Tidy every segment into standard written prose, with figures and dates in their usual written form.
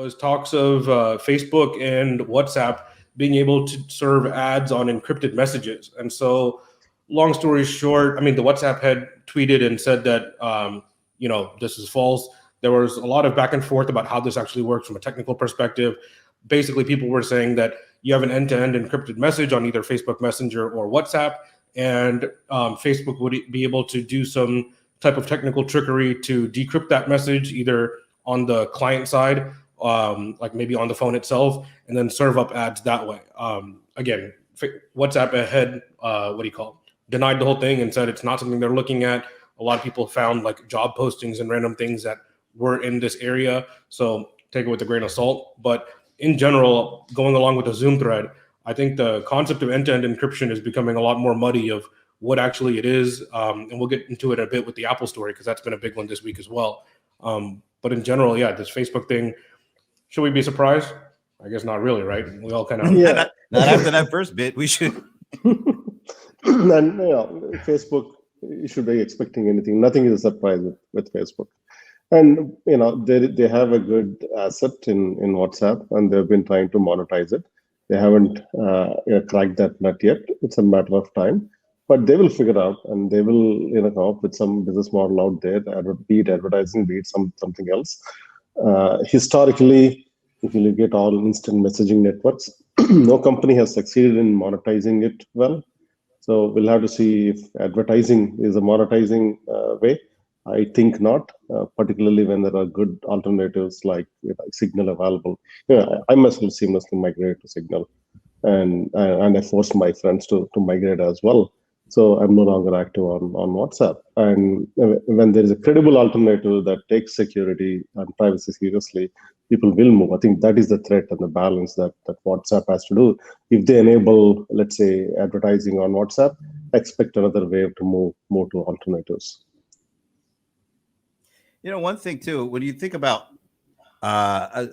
was talks of Facebook and WhatsApp being able to serve ads on encrypted messages. And so, long story short, I mean, the WhatsApp had tweeted and said that this is false. There was a lot of back and forth about how this actually works from a technical perspective. Basically, people were saying that you have an end-to-end encrypted message on either Facebook Messenger or WhatsApp, and Facebook would be able to do some type of technical trickery to decrypt that message either on the client side, like maybe on the phone itself, and then serve up ads that way. Again, WhatsApp ahead, denied the whole thing and said it's not something they're looking at. A lot of people found like job postings and random things that were in this area. So take it with a grain of salt. But in general, going along with the Zoom thread, I think the concept of end-to-end encryption is becoming a lot more muddy of what actually it is. And we'll get into it a bit with the Apple story, because that's been a big one this week as well. But in general, yeah, this Facebook thing, should we be surprised? I guess not really, right? We all kind of... Yeah. Not after that first bit, we should. And Facebook, you should be expecting anything. Nothing is a surprise with Facebook. And they have a good asset in WhatsApp, and they've been trying to monetize it. They haven't cracked that nut yet. It's a matter of time, but they will figure out, and they will come up with some business model out there, be it advertising, be it something else. Historically, if you look at all instant messaging networks, no company has succeeded in monetizing it well. So we'll have to see if advertising is a monetizing way. I think not, particularly when there are good alternatives like Signal available. I myself seamlessly migrated to Signal, and I forced my friends to migrate as well. So I'm no longer active on WhatsApp. And when there is a credible alternative that takes security and privacy seriously, people will move. I think that is the threat and the balance that WhatsApp has to do. If they enable, let's say, advertising on WhatsApp, expect another wave to move more to alternatives. One thing too, when you think about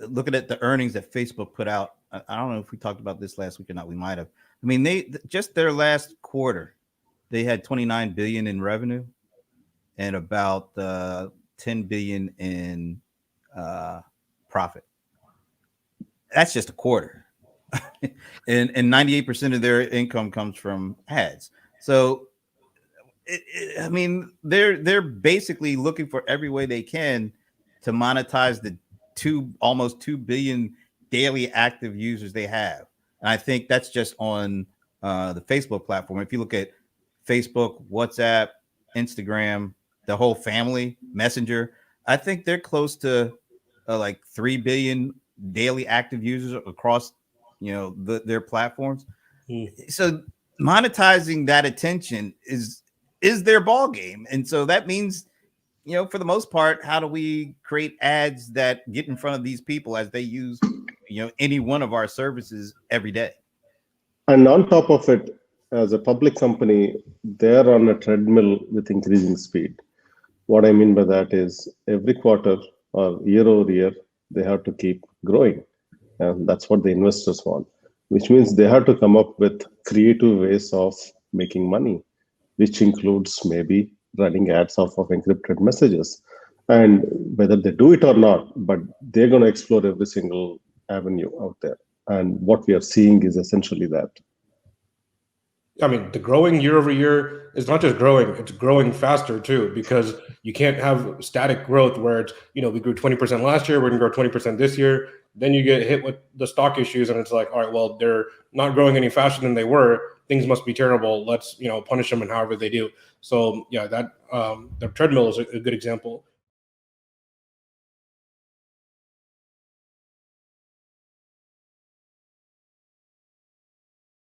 looking at the earnings that Facebook put out, I don't know if we talked about this last week or not. We might have. I mean, they just their last quarter, they had 29 billion in revenue and about 10 billion in profit. That's just a quarter. and 98% of their income comes from ads. So I mean, they're basically looking for every way they can to monetize the almost 2 billion daily active users they have. And I think that's just on the Facebook platform. If you look at Facebook, WhatsApp, Instagram, the whole family, Messenger, I think they're close to like 3 billion daily active users across, their platforms. So monetizing that attention is their ball game. And so that means, for the most part, how do we create ads that get in front of these people as they use, any one of our services every day? And on top of it, as a public company, they're on a treadmill with increasing speed. What I mean by that is every quarter or year over year, they have to keep growing. And that's what the investors want, which means they have to come up with creative ways of making money, which includes maybe running ads off of encrypted messages. And whether they do it or not, but they're going to explore every single avenue out there. And what we are seeing is essentially that. I mean, the growing year over year is not just growing, it's growing faster too, because you can't have static growth where it's, we grew 20% last year, we're going to grow 20% this year. Then you get hit with the stock issues and it's like, all right, well, they're not growing any faster than they were. Things must be terrible. Let's, punish them and however they do. So yeah, that the treadmill is a good example.